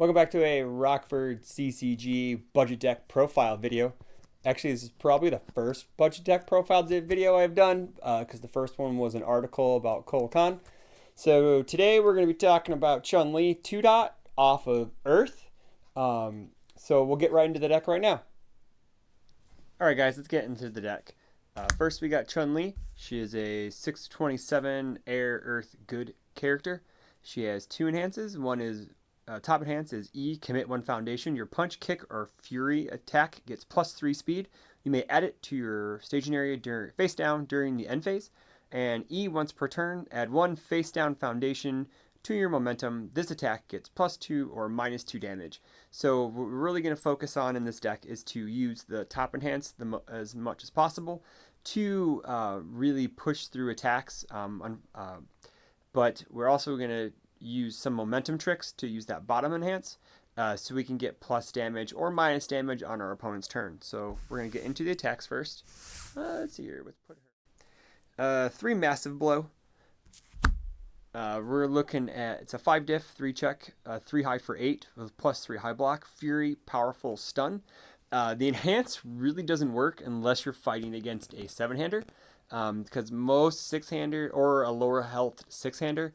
Welcome back to a Rockford CCG budget deck profile video. Actually, this is probably the first budget deck profile video I've done because the first one was an article about Cole Khan. So today we're going to be talking about Chun Li 2 dot off of Earth. So we'll get right into the deck right now. Alright guys, let's get into the deck. First we got Chun Li. She is a 627 Air Earth Good character. She has two enhances. One is top enhance is E, commit one foundation. Your punch, kick, or fury attack gets +3 speed. You may add it to your staging area face down during the end phase. And E, once per turn, add one face down foundation to your momentum. This attack gets +2 or -2 damage. So what we're really going to focus on in this deck is to use the top enhance as much as possible to really push through attacks. But we're also going to use some momentum tricks to use that bottom enhance so we can get plus damage or minus damage on our opponent's turn. So we're going to get into the attacks first. Let's see here. Let's put her 3 massive blow. We're looking at, it's a 5 diff, 3 check, 3 high for 8 with +3 high block, fury, powerful stun. The enhance really doesn't work unless you're fighting against a 7-hander because most 6-hander or a lower health 6-hander,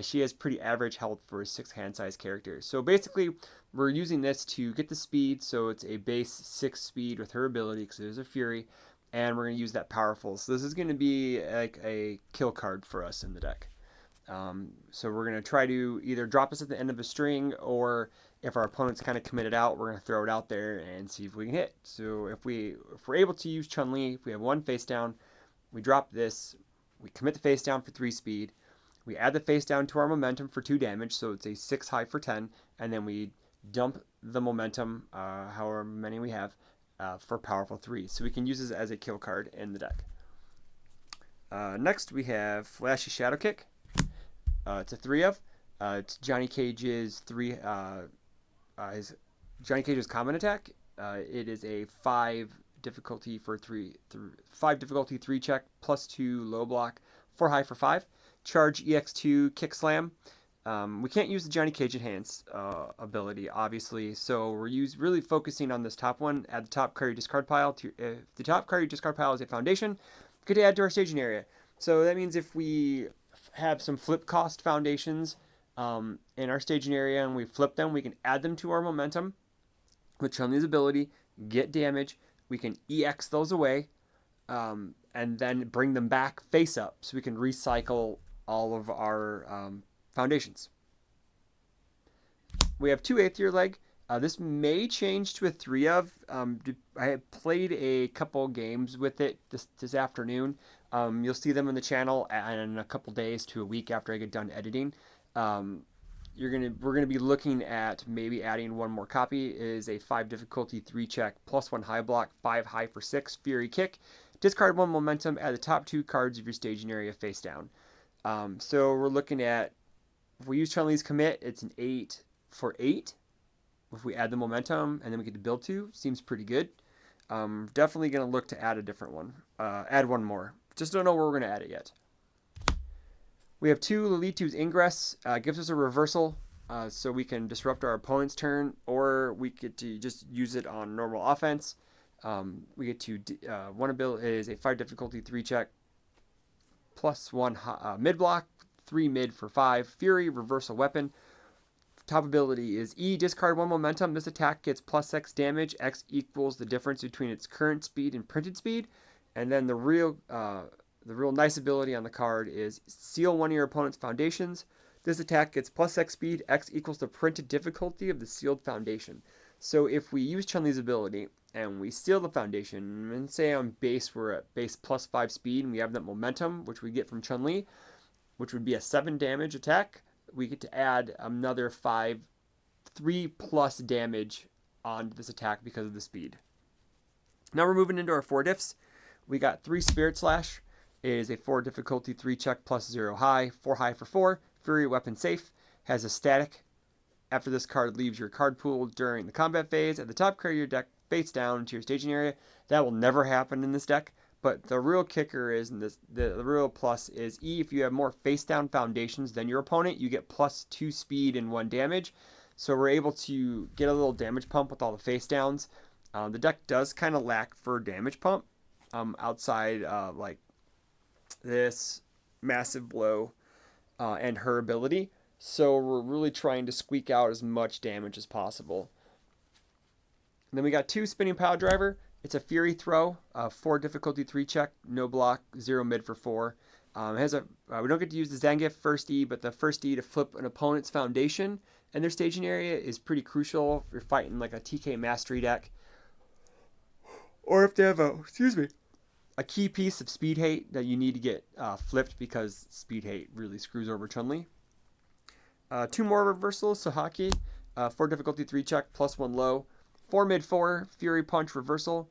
she has pretty average health for a 6-hand size character. So basically, we're using this to get the speed. So it's a base 6 speed with her ability because there's a fury, and we're going to use that powerful. So this is going to be like a kill card for us in the deck. So we're going to try to either drop us at the end of a string, or if our opponent's kind of committed out, we're going to throw it out there and see if we can hit. So if we're able to use Chun Li, if we have one face down, we drop this, we commit the face down for 3 speed. We add the face down to our momentum for 2 damage, so it's a 6 high for 10, and then we dump the momentum, however many we have, for powerful 3. So we can use this as a kill card in the deck. Next we have Flashy Shadow Kick. It's a 3 of. It's Johnny Cage's Johnny Cage's common attack. It is a 5 difficulty for 3 check +2 low block, 4 high for 5. Charge EX2 kick slam. We can't use the Johnny Cage enhance ability, obviously, so we're really focusing on this top one. Add the top card discard pile. If the top card discard pile is a foundation, we could add to our staging area. So that means if we have some flip cost foundations in our staging area and we flip them, we can add them to our momentum with Chun-Li's ability, get damage. We can EX those away and then bring them back face up so we can recycle all of our foundations. We have 2 8th year leg. This may change to a 3 of. I have played a couple games with it this afternoon. You'll see them in the channel in a couple days to a week after I get done editing. We're gonna be looking at maybe adding one more copy. It is a 5 difficulty 3 check +1 high block, 5 high for 6 fury kick. Discard 1 momentum. Add the top 2 cards of your staging area face down. So we're looking at, if we use Chun-Li's commit, it's an 8 for 8. If we add the momentum and then we get to build 2, seems pretty good. Definitely going to look to add a different one. Add one more. Just don't know where we're going to add it yet. We have 2 Lilitu's Ingress. Gives us a reversal so we can disrupt our opponent's turn, or we get to just use it on normal offense. We get to, one ability is a 5 difficulty 3 check +1 mid block, 3 mid for 5, fury, reversal weapon. Top ability is E, discard 1 momentum. This attack gets +X damage. X equals the difference between its current speed and printed speed. And then the real nice ability on the card is seal one of your opponent's foundations. This attack gets +X speed. X equals the printed difficulty of the sealed foundation. So if we use Chun-Li's ability and we seal the foundation, and say on base we're at base +5 speed and we have that momentum, which we get from Chun-Li, which would be a 7 damage attack, we get to add another 3+ damage onto this attack because of the speed. Now we're moving into our 4 diffs. We got 3 Spirit Slash. It is a 4 difficulty 3 check +0 high, 4 high for 4. Fury weapon safe. Has a static. After this card leaves your card pool during the combat phase, at the top card of your deck face down to your staging area. That will never happen in this deck. But the real kicker is, and the real plus is, E, if you have more face down foundations than your opponent, you get +2 speed and 1 damage. So we're able to get a little damage pump with all the face downs. The deck does kind of lack for damage pump outside like this massive blow and her ability. So we're really trying to squeak out as much damage as possible. And then we got 2 spinning pile driver. It's a Fury throw, 4 difficulty 3 check, no block, 0 mid for 4. It has a we don't get to use the Zangief first E, but the first E to flip an opponent's foundation and their staging area is pretty crucial if you're fighting like a TK Mastery deck, or if they have a key piece of Speed Hate that you need to get flipped because Speed Hate really screws over Chun Li. 2 more reversals, Sahaki, 4 difficulty 3 check, +1 low, 4 mid 4, Fury Punch reversal.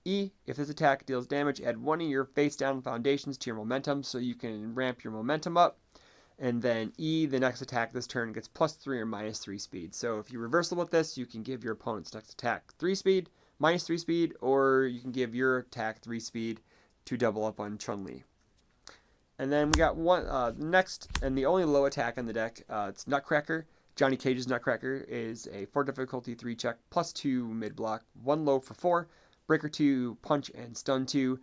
E, if this attack deals damage, add 1 of your face down foundations to your momentum so you can ramp your momentum up. And then E, the next attack this turn gets +3 or -3 speed. So if you reversal with this, you can give your opponent's next attack 3 speed, -3 speed, or you can give your attack 3 speed to double up on Chun Li. And then we got one next, and the only low attack in the deck, it's Nutcracker. Johnny Cage's Nutcracker is a 4 difficulty 3 check, +2 mid block, 1 low for 4, breaker 2, punch and stun 2.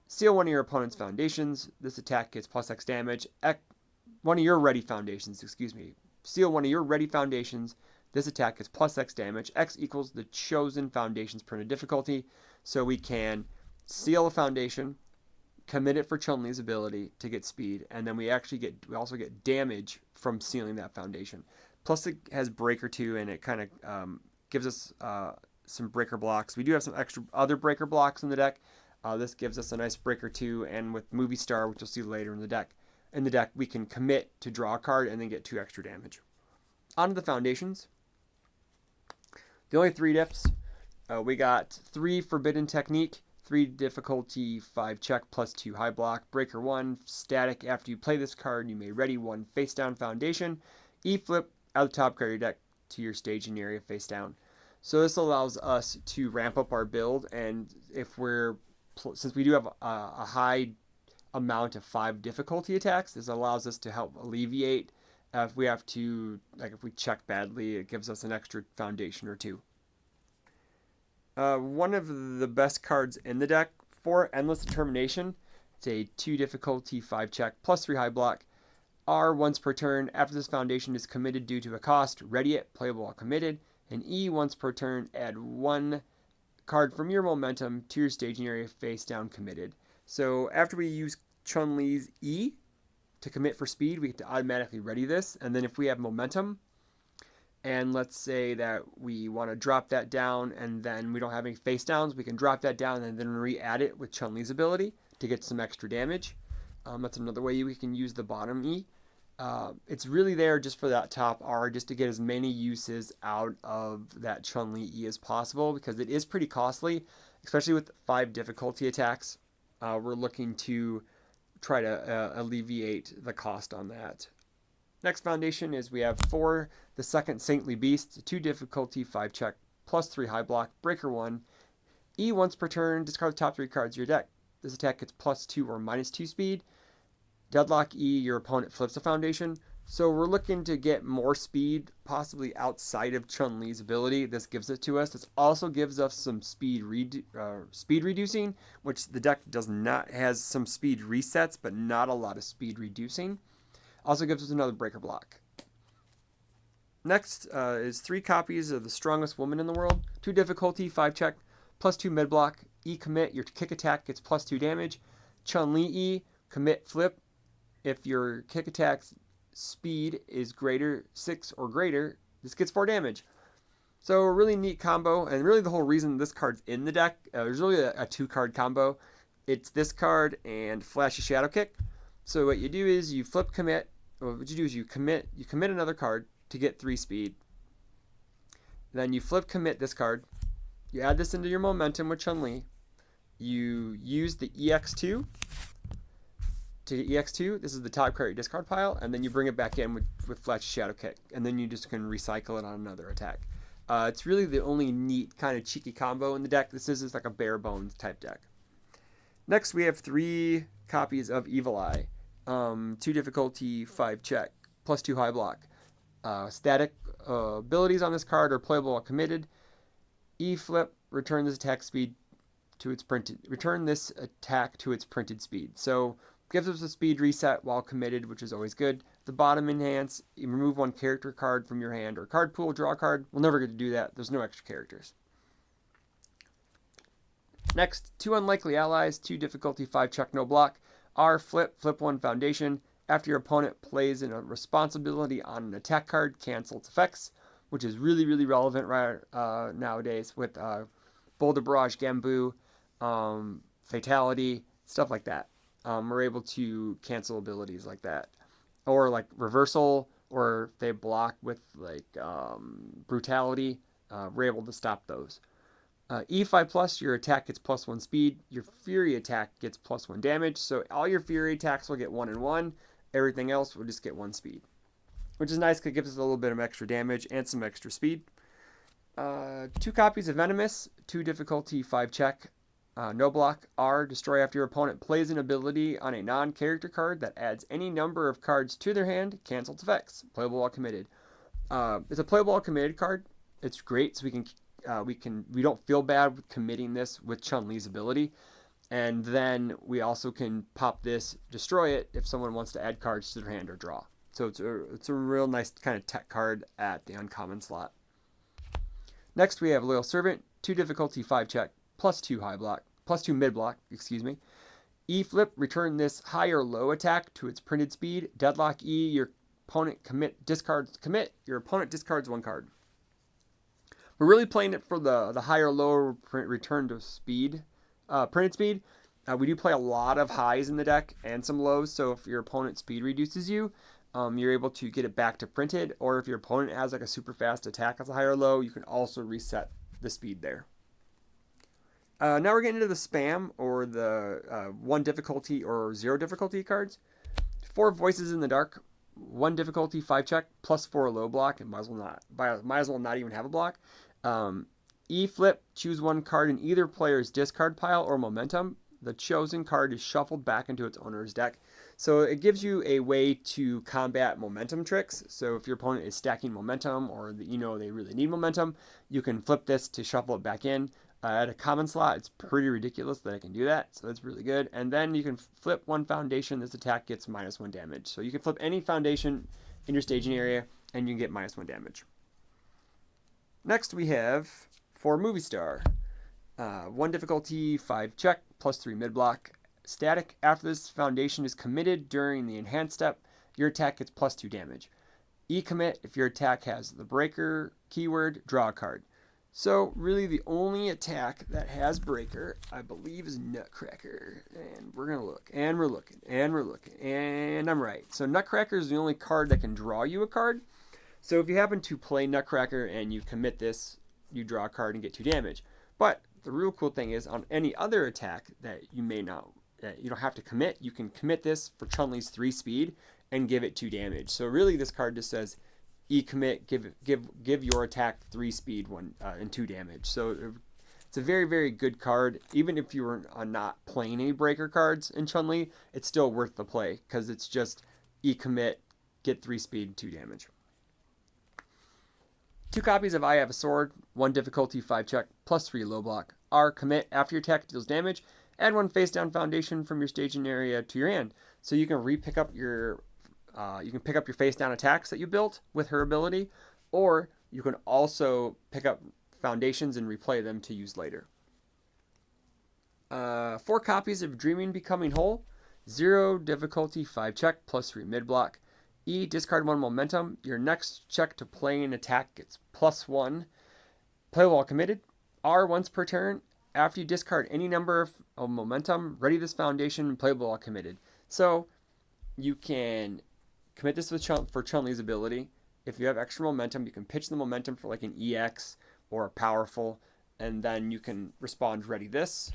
Seal 1 of your opponent's foundations. This attack gets +X damage. One of your ready foundations, excuse me. Seal 1 of your ready foundations. This attack is +X damage. X equals the chosen foundation's printed difficulty. So we can seal a foundation, commit it for Chun-Li's ability to get speed, and then we also get damage from sealing that foundation. Plus it has breaker 2, and it kind of gives us some breaker blocks. We do have some extra other breaker blocks in the deck. This gives us a nice breaker 2, and with Movie Star, which you'll see later in the deck, we can commit to draw a card and then get 2 extra damage. On to the foundations. The only 3 diffs. We got 3 Forbidden Technique, 3 difficulty 5 check, +2 high block, breaker 1, static. After you play this card, you may ready 1 face down foundation. E flip out the top card of your deck to your staging area face down. So this allows us to ramp up our build, and since we do have a high amount of 5 difficulty attacks, this allows us to help alleviate if we have to, like if we check badly, it gives us an extra foundation or 2. One of the best cards in the deck for Endless Determination. It's a 2 difficulty 5 check, +3 high block. R once per turn. After this foundation is committed due to a cost, ready it, playable while committed. And E once per turn, add 1 card from your momentum to your staging area face down committed. So after we use Chun-Li's E to commit for speed, we get to automatically ready this. And then if we have momentum, and let's say that we want to drop that down and then we don't have any face downs, we can drop that down and then re-add it with Chun-Li's ability to get some extra damage. That's another way we can use the bottom E. It's really there just for that top R, just to get as many uses out of that Chun-Li E as possible, because it is pretty costly, especially with 5 difficulty attacks. We're looking to try to alleviate the cost on that. Next foundation is we have 4, the second Saintly Beast, 2 difficulty 5 check, +3 high block, breaker 1. E once per turn, discard the top 3 cards of your deck. This attack gets +2 or -2 speed. Deadlock E, your opponent flips a foundation. So we're looking to get more speed, possibly outside of Chun-Li's ability. This gives it to us. This also gives us some speed reducing, which the deck does not. Has some speed resets, but not a lot of speed reducing. Also gives us another breaker block. Next is 3 copies of the Strongest Woman in the World. 2 difficulty, 5 check, +2 mid block. E commit, your kick attack gets +2 damage. Chun-Li E, commit flip. If your kick attack's speed is greater 6 or greater, this gets 4 damage. So a really neat combo, and really the whole reason this card's in the deck, there's really a 2-card combo. It's this card and Flashy Shadow Kick. So what you do is you flip commit. What you do is you commit another card to get 3 speed. Then you flip commit this card. You add this into your momentum with Chun-Li. You use the EX2 to get EX2. This is the top card of your discard pile, and then you bring it back in with Flashy Shadow Kick, and then you just can recycle it on another attack. It's really the only neat kind of cheeky combo in the deck. This is just like a bare bones type deck. Next, we have 3 copies of Evil Eye. 2 difficulty, 5 check, +2 high block. Static abilities on this card are playable while committed. E flip, return this attack to its printed speed. So gives us a speed reset while committed, which is always good. The bottom enhance, you remove one character card from your hand or card pool, draw a card. We'll never get to do that. There's no extra characters. Next, 2 unlikely allies, 2 difficulty, 5 check, no block. R flip 1 foundation. After your opponent plays in a responsibility on an attack card, cancel its effects, which is really, really relevant right nowadays with Boulder Barrage, Gambu, Fatality, stuff like that. We're able to cancel abilities like that. Or like Reversal, or if they block with like Brutality, we're able to stop those. E5 plus, your attack gets +1 speed. Your Fury attack gets +1 damage. So all your Fury attacks will get 1 and 1. Everything else will just get 1 speed, which is nice because it gives us a little bit of extra damage and some extra speed. 2 copies of Venomous, 2 difficulty, 5 check, no block. R, destroy after your opponent plays an ability on a non-character card that adds any number of cards to their hand, cancel its effects. Playable while committed. It's a playable while committed card. It's great, so we don't feel bad with committing this with Chun Li's ability. And then we also can pop this, destroy it, if someone wants to add cards to their hand or draw. So it's a real nice kind of tech card at the uncommon slot. Next we have Loyal Servant, 2 difficulty, 5 check, +2 high block, +2 mid block, excuse me. E flip, return this high or low attack to its printed speed. Deadlock E, your opponent discards 1 card. We're really playing it for the higher lower return to speed. Printed speed, we do play a lot of highs in the deck and some lows, so if your opponent's speed reduces you, you're able to get it back to printed, or if your opponent has like a super fast attack as a high or low, you can also reset the speed there. Now we're getting into the spam, or the 1 difficulty or 0 difficulty cards. 4 Voices in the Dark, 1 difficulty, 5 check, +4 low block, and might as well not even have a block. E flip, choose 1 card in either player's discard pile or momentum. The chosen card is shuffled back into its owner's deck. So it gives you a way to combat momentum tricks. So if your opponent is stacking momentum, or they really need momentum, you can flip this to shuffle it back in. At a common slot, it's pretty ridiculous that I can do that, so that's really good. And then you can flip 1 foundation. This attack gets -1 damage. So you can flip any foundation in your staging area, and you can get -1 damage. Next we have for Movie Star, 1 difficulty, 5 check, +3 mid block. Static, after this foundation is committed during the enhanced step, your attack gets +2 damage. E commit, if your attack has the breaker keyword, draw a card. So really the only attack that has breaker, I believe, is Nutcracker. And we're going to look, and we're looking, and we're looking, and I'm right. So Nutcracker is the only card that can draw you a card. So if you happen to play Nutcracker and you commit this, you draw a card and get 2 damage. But the real cool thing is, on any other attack that you don't have to commit, you can commit this for Chun Li's 3 speed and give it 2 damage. So really this card just says E commit, give your attack 3 speed and 2 damage. So it's a very, very good card. Even if you were not playing any breaker cards in Chun Li, it's still worth the play because it's just E commit, get 3 speed, 2 damage. 2 copies of I Have a Sword, 1 difficulty, 5 check, +3 low block. R commit, after your attack deals damage, add 1 face down foundation from your staging area to your hand. So you can pick up your face down attacks that you built with her ability, or you can also pick up foundations and replay them to use later. 4 copies of Dreaming Becoming Whole, 0 difficulty, 5 check, +3 mid block. E, discard 1 momentum. Your next check to play an attack gets +1. Play while committed. R, once per turn. After you discard any number of momentum, ready this foundation and play while committed. So you can commit this for Chun Li's ability. If you have extra momentum, you can pitch the momentum for like an EX or a powerful, and then you can respond ready this.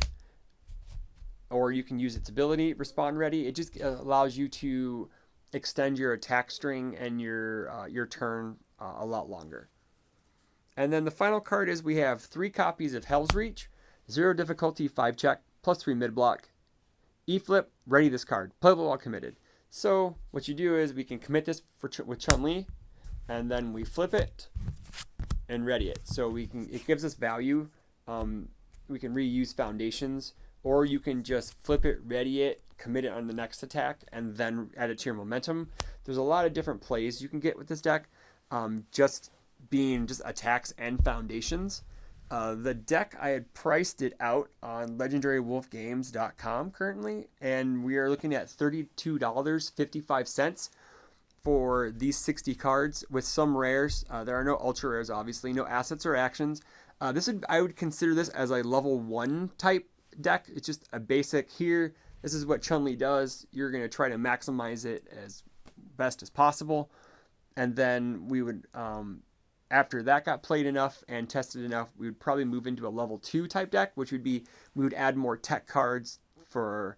Or you can use its ability, respond ready. It just allows you to extend your attack string and your turn a lot longer. And then the final card is we have 3 copies of Hell's Reach, 0 difficulty, 5 check, +3 mid block. E flip, ready this card, playable while committed. So what you do is we can commit this with Chun Li, and then we flip it and ready it. So it gives us value. We can reuse foundations, or you can just flip it, ready it, commit it on the next attack, and then add it to your momentum. There's a lot of different plays you can get with this deck, just being just attacks and foundations. The deck, I had priced it out on legendarywolfgames.com currently, and we are looking at $32.55 for these 60 cards with some rares. There are no ultra rares, obviously, no assets or actions. I would consider this as a level 1 type deck. It's just a basic here. This is what Chun Li does. You're going to try to maximize it as best as possible. And then we would, after that got played enough and tested enough, we would probably move into a level 2 type deck, which would be, we would add more tech cards for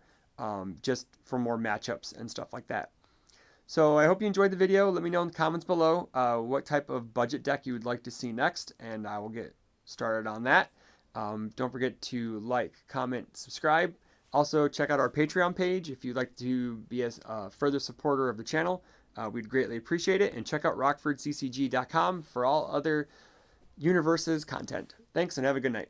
just for more matchups and stuff like that. So I hope you enjoyed the video. Let me know in the comments below what type of budget deck you would like to see next, and I will get started on that. Don't forget to like, comment, subscribe. Also, check out our Patreon page if you'd like to be a further supporter of the channel. We'd greatly appreciate it. And check out rockfordccg.com for all other Universes content. Thanks, and have a good night.